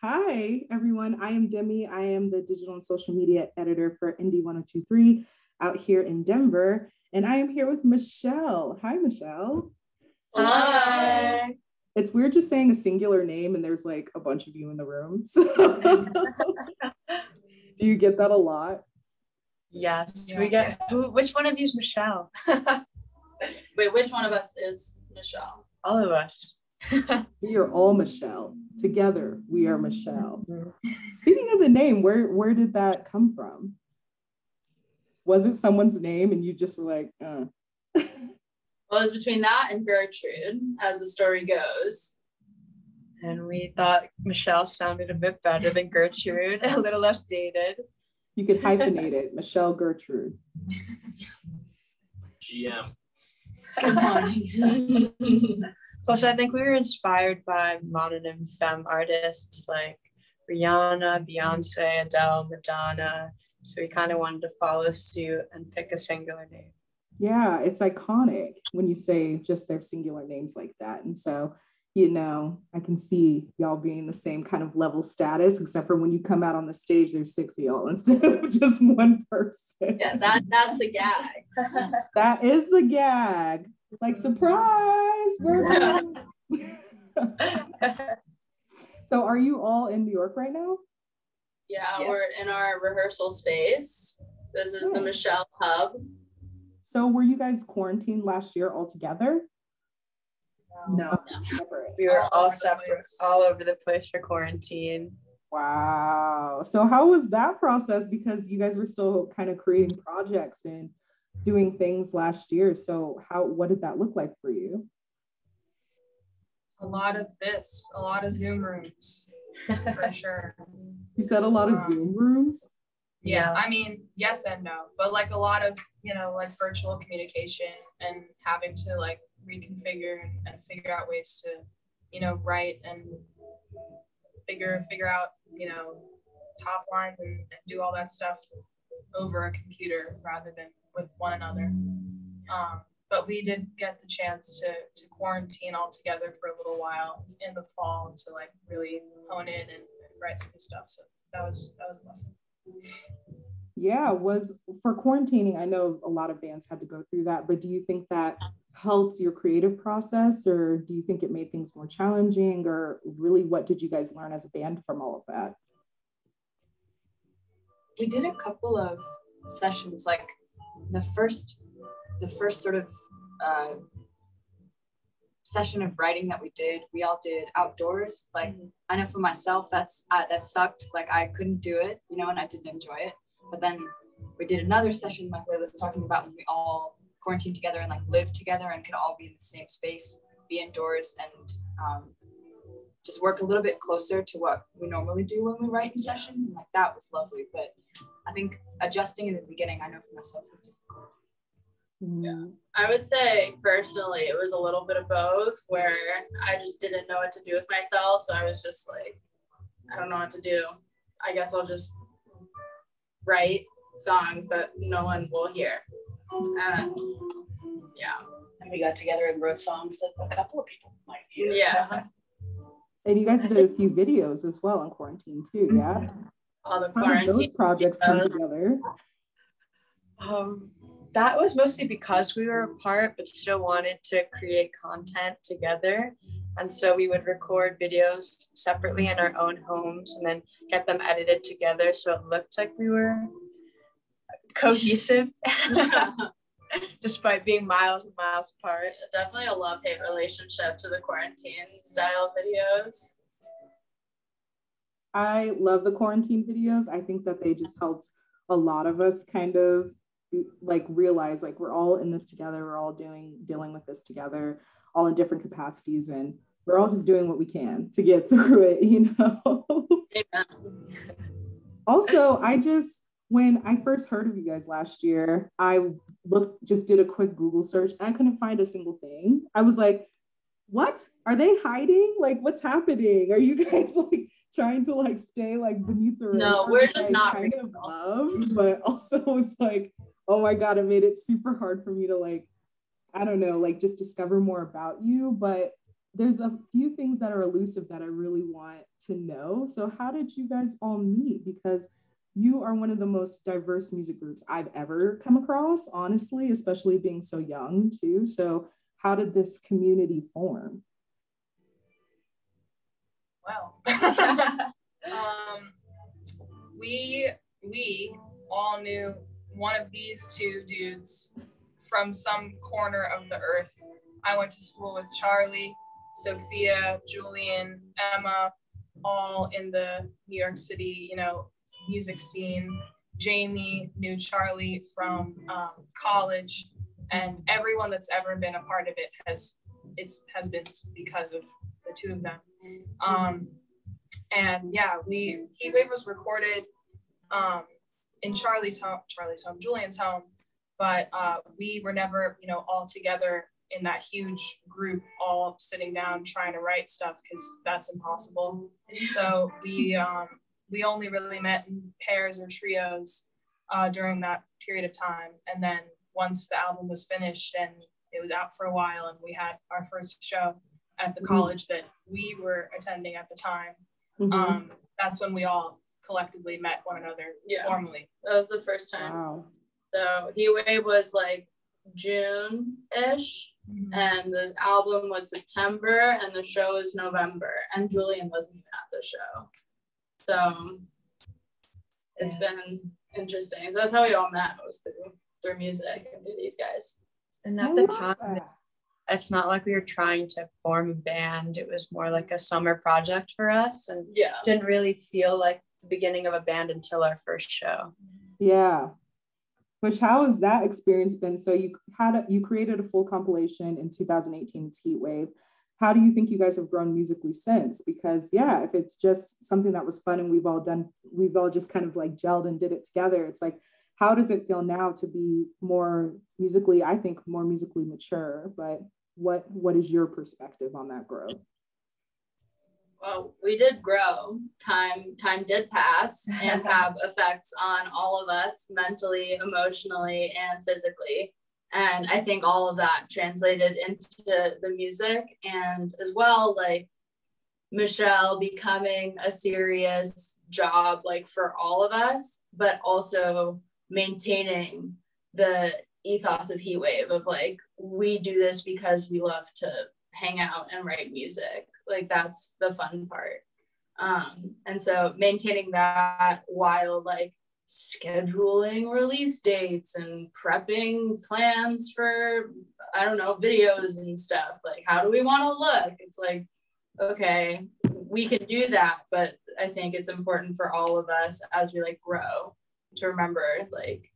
Hi, everyone. I am Demi. I am the digital and social media editor for Indie 1023 out here in Denver. And I am here with Michelle. Hi, Michelle. Hi. It's weird just saying a singular name and there's like a bunch of you in the room. So do you get that a lot? Yes, we get. Which one of you is Michelle? Wait, which one of us is Michelle? All of us. We are all Michelle. Together, we are Michelle. Speaking of the name, where did that come from? Was it someone's name and you just were like, Well, it was between that and Gertrude, as the story goes. And we thought Michelle sounded a bit better than Gertrude, a little less dated. You could hyphenate it, Michelle Gertrude. GM. Good morning. Plus, I think we were inspired by modern and femme artists like Rihanna, Beyonce, Adele, Madonna. So we kind of wanted to follow suit and pick a singular name. Yeah, it's iconic when you say just their singular names like that. And so, you know, I can see y'all being the same kind of level status, except for when you come out on the stage, there's 6 of y'all instead of just one person. Yeah, that's the gag. That is the gag. Like, surprise, we're back. So are you all in New York right now? Yeah, we're in our rehearsal space. This is the Michelle Hub. So were you guys quarantined last year all together? No. We were all separate, all over the place for quarantine. Wow. So how was that process? Because you guys were still kind of creating projects and doing things last year. So what did that look like for you? A lot of Zoom rooms, for sure. You said a lot of Zoom rooms? Yeah, I mean, yes and no, but like a lot of, like virtual communication and having to like reconfigure and figure out ways to, write and figure out, top lines and do all that stuff over a computer rather than with one another. But we did get the chance to quarantine all together for a little while in the fall to like really hone in and write some stuff. So that was a lesson. Yeah, for quarantining, I know a lot of bands had to go through that, but do you think that helped your creative process, or do you think it made things more challenging, or really what did you guys learn as a band from all of that? We did a couple of sessions, like the first sort of session of writing that we all did outdoors. Like, I know for myself, that sucked. Like, I couldn't do it, and I didn't enjoy it. But then we did another session, like Leila was talking about, when we all quarantined together and like lived together and could all be in the same space, be indoors, and just work a little bit closer to what we normally do when we write in sessions. And like, that was lovely. But I think adjusting in the beginning, I know for myself, was difficult. Yeah, I would say personally it was a little bit of both, where I just didn't know what to do with myself, so I was just like, I don't know what to do. I guess I'll just write songs that no one will hear. And and we got together and wrote songs that a couple of people might hear. Yeah. And you guys did a few videos as well in quarantine too, yeah? All the How did those projects come together? That was mostly because we were apart, but still wanted to create content together. And so we would record videos separately in our own homes and then get them edited together so it looked like we were cohesive, despite being miles and miles apart. Definitely a love-hate relationship to the quarantine style videos. I love the quarantine videos. I think that they just helped a lot of us kind of like realize like we're all in this together, we're all dealing with this together, all in different capacities, and we're all just doing what we can to get through it, Amen. Also, when I first heard of you guys last year, I just did a quick Google search and I couldn't find a single thing. I was like, what? Are they hiding? Like, what's happening? Are you guys like trying to like stay like beneath the radar? No, we're just not kind of love, but also it's like, oh my God, it made it super hard for me to like, I don't know, like just discover more about you. But there's a few things that are elusive that I really want to know. So how did you guys all meet? Because you are one of the most diverse music groups I've ever come across, honestly, especially being so young too. So how did this community form? Well, we all knew one of these two dudes from some corner of the earth. I went to school with Charlie, Sophia, Julian, Emma, all in the New York City, music scene. Jamie knew Charlie from college, and everyone that's ever been a part of it has been because of the two of them. And yeah, HEATWAVE was recorded in Julian's home, but we were never, all together in that huge group, all sitting down trying to write stuff, because that's impossible. So we only really met in pairs or trios during that period of time. And then once the album was finished and it was out for a while, and we had our first show at the college that we were attending at the time, that's when we all collectively met one another formally. That was the first time. Wow. So HEATWAVE was like June-ish, and the album was September, and the show was November, and Julian wasn't even at the show. So it's been interesting. So that's how we all met, was through music and through these guys. And at the time, it's not like we were trying to form a band. It was more like a summer project for us, and didn't really feel like the beginning of a band until our first show. Yeah. Which, how has that experience been? So you created a full compilation in 2018, it's HEATWAVE. How do you think you guys have grown musically since? Because if it's just something that was fun and we've all just kind of like gelled and did it together, it's like, how does it feel now to be more musically mature? But what is your perspective on that growth? Well, we did grow. Time did pass and have effects on all of us, mentally, emotionally, and physically. And I think all of that translated into the music, and as well, like Michelle becoming a serious job, like for all of us, but also maintaining the ethos of HEATWAVE of like, we do this because we love to hang out and write music. Like, that's the fun part. And so maintaining that while like scheduling release dates and prepping plans for, I don't know, videos and stuff. Like, how do we want to look? It's like, okay, we can do that, but I think it's important for all of us as we like grow to remember like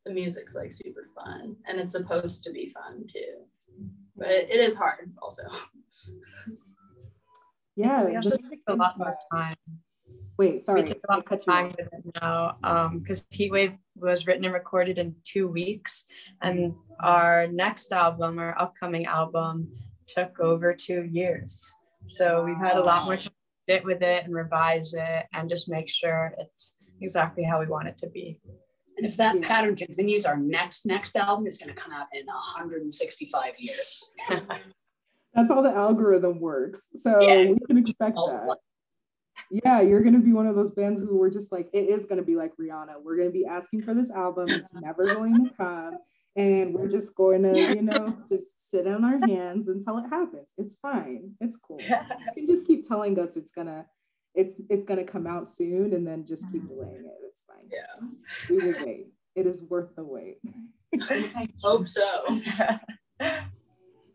the music's like super fun, and it's supposed to be fun too. But it is hard also. Yeah, we also take a lot more time. Wait, sorry. We took a lot of time with it now, because HEATWAVE was written and recorded in 2 weeks, and our next album, our upcoming album, took over 2 years. So we've had a lot more time to sit with it and revise it and just make sure it's exactly how we want it to be. And if that pattern continues, our next album is going to come out in 165 years. That's how the algorithm works. So we can expect that. Yeah, you're going to be one of those bands who were just like, it is going to be like Rihanna. We're going to be asking for this album. It's never going to come. And we're just going to, just sit on our hands until it happens. It's fine. It's cool. You can just keep telling us it's gonna come out soon, and then just keep delaying it. It's fine. Yeah. We will wait. It is worth the wait. I hope so.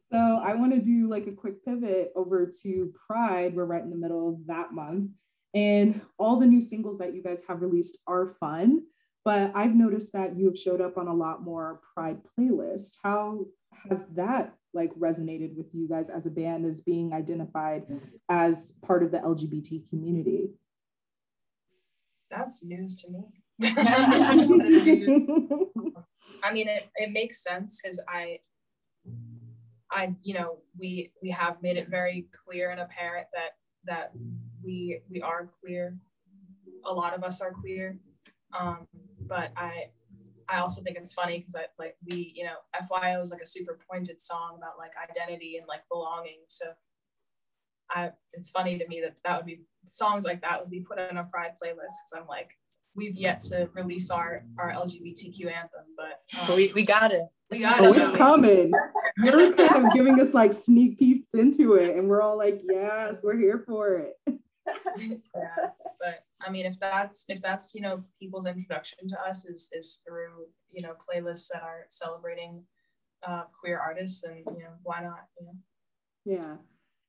So I want to do like a quick pivot over to Pride. We're right in the middle of that month, and all the new singles that you guys have released are fun. But I've noticed that you have showed up on a lot more Pride playlists. How has that like resonated with you guys as a band, as being identified as part of the LGBT community? That's news to me. That is news. I mean, it makes sense, because we have made it very clear and apparent that we are queer. A lot of us are queer. But I also think it's funny because FYO is like a super pointed song about like identity and like belonging. So it's funny to me that would be songs like that would be put on a Pride playlist, because I'm like, we've yet to release our LGBTQ anthem, but we got it. We got Oh, it. it's coming. You're kind of giving us like sneak peeks into it, and we're all like, yes, we're here for it. Yeah, but I mean, if that's you know, people's introduction to us is through, you know, playlists that are celebrating queer artists, and you know, why not, you know? Yeah,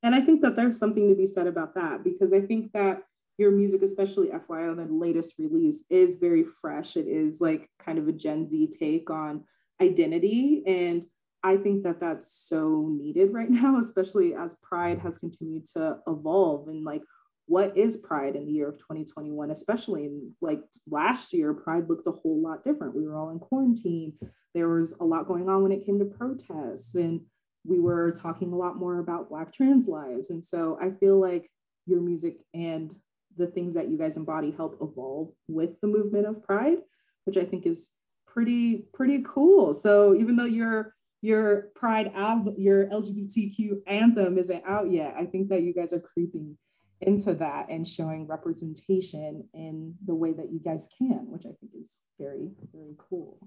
and I think that there's something to be said about that, because I think that your music, especially FYI, the latest release, is very fresh. It is like kind of a Gen Z take on identity, and I think that that's so needed right now, especially as Pride has continued to evolve. And like, what is Pride in the year of 2021, especially in like last year, Pride looked a whole lot different. We were all in quarantine. There was a lot going on when it came to protests, and we were talking a lot more about Black trans lives. And so I feel like your music and the things that you guys embody help evolve with the movement of Pride, which I think is pretty cool. So even though your Pride album, your LGBTQ anthem isn't out yet, I think that you guys are creeping into that and showing representation in the way that you guys can, which I think is very, very cool.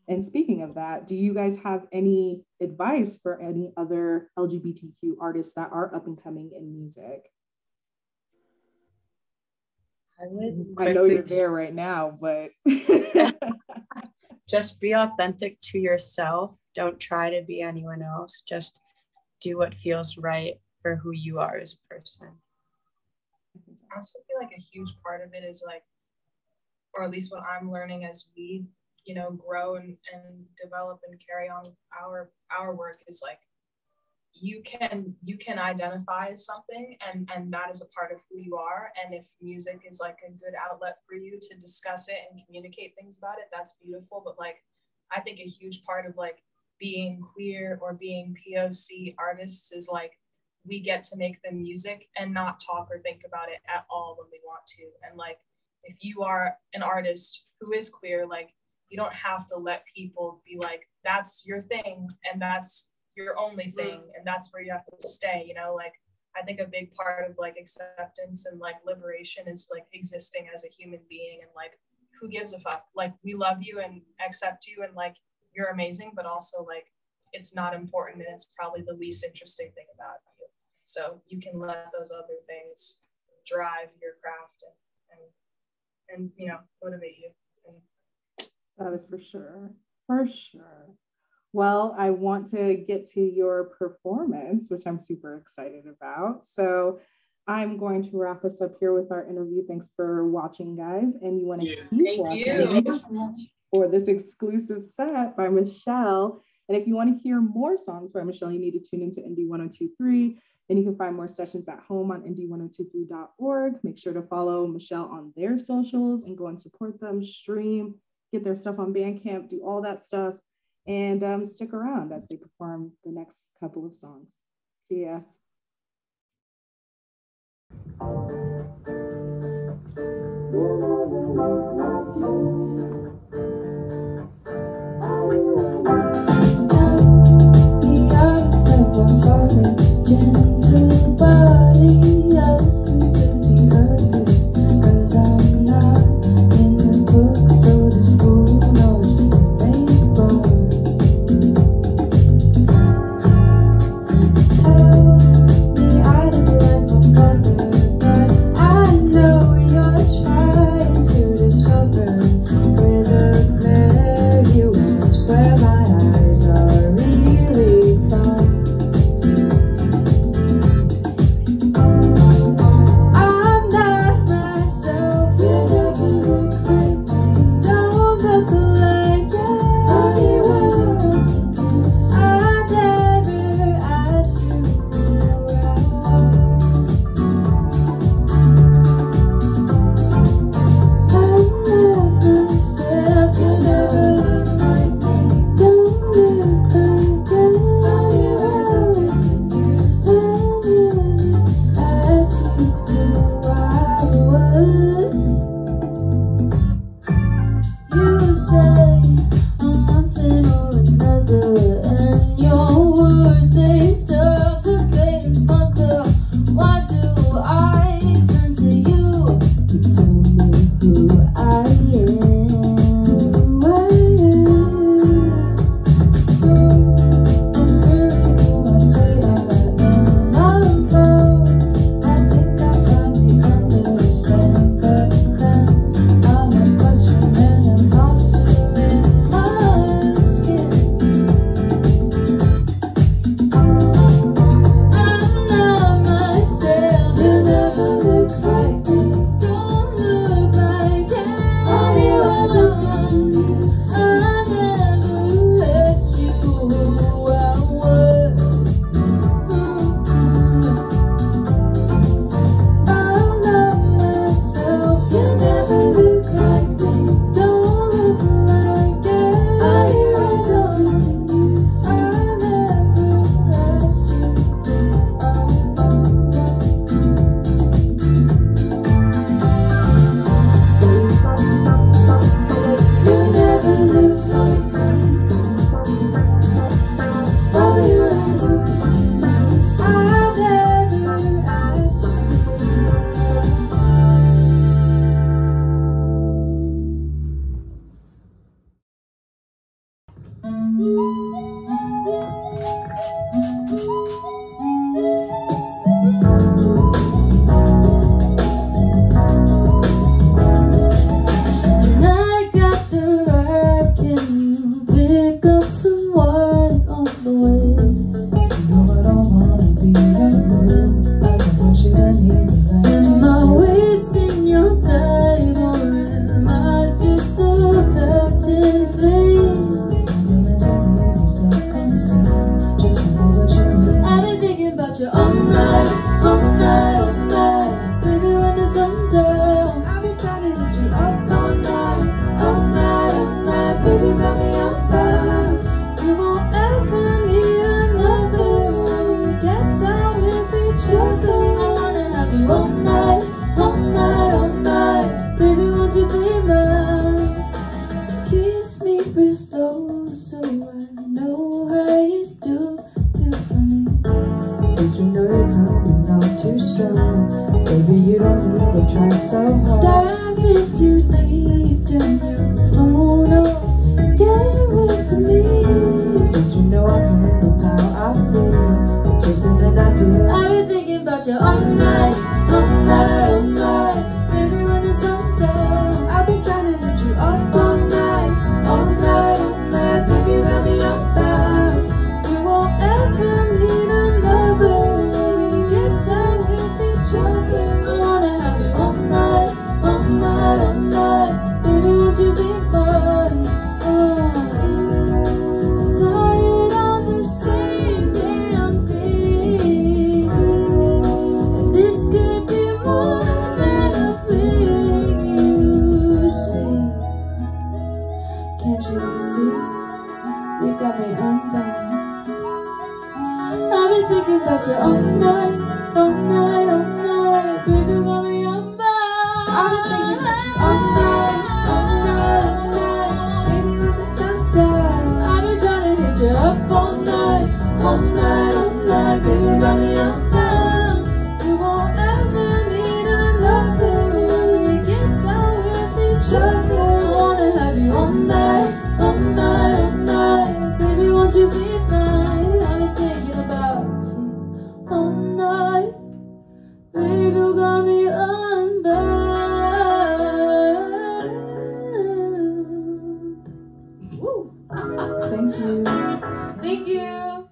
And speaking of that, do you guys have any advice for any other LGBTQ artists that are up and coming in music? I know you're there right now, but just be authentic to yourself. Don't try to be anyone else. Just do what feels right for who you are as a person. I also feel like a huge part of it is like, or at least what I'm learning as we, you know, grow and develop and carry on our work, is like, you can identify as something, and that is a part of who you are. And if music is like a good outlet for you to discuss it and communicate things about it, that's beautiful. But like, I think a huge part of like being queer or being POC artists is like, we get to make the music and not talk or think about it at all when we want to. And like, if you are an artist who is queer, like, you don't have to let people be like, that's your thing and that's your only thing and that's where you have to stay, you know? Like, I think a big part of like acceptance and like liberation is like existing as a human being, and like, who gives a fuck? Like, we love you and accept you and like, you're amazing, but also like, it's not important and it's probably the least interesting thing about you. So you can let those other things drive your craft and you know, motivate you. That is for sure. For sure. Well, I want to get to your performance, which I'm super excited about. So I'm going to wrap us up here with our interview. Thanks for watching, guys. And you want to keep watching for this exclusive set by Michelle. And if you want to hear more songs by Michelle, you need to tune into Indie 1023. And you can find more sessions at home on indie1023.org. Make sure to follow Michelle on their socials and go and support them, stream, get their stuff on Bandcamp, do all that stuff. And stick around as they perform the next couple of songs. See ya. try so hard. Dive in too deep, turn your phone off, get away from me. But you know I can't help how I feel, chasing the night to. I've been thinking about you all night, all night, all night. Baby, when the sun's down, I've been trying to hit you up all night, all night, all night. Baby, wrap me up now. You won't ever need another. We get down with each other. I wanna have you all night, all night, all night. Baby, won't you be mine? I'm tired of the same damn thing, and this could be more than a feeling. You see, can't you see? You got me undone. I've been thinking about you all night, all night, all night. Baby, got me unbound. I've been thinking about you all night, all night, all night. Baby, when the sun's down, I've been trying to hit you up all night, all night, all night. Baby, got me unbound. You won't ever need another. When we get down with each other, I wanna have you all night, all night, all night. Baby, won't you be mine? I've been thinking about you all night. Baby, you got me unbound. Woo. Thank you. Thank you.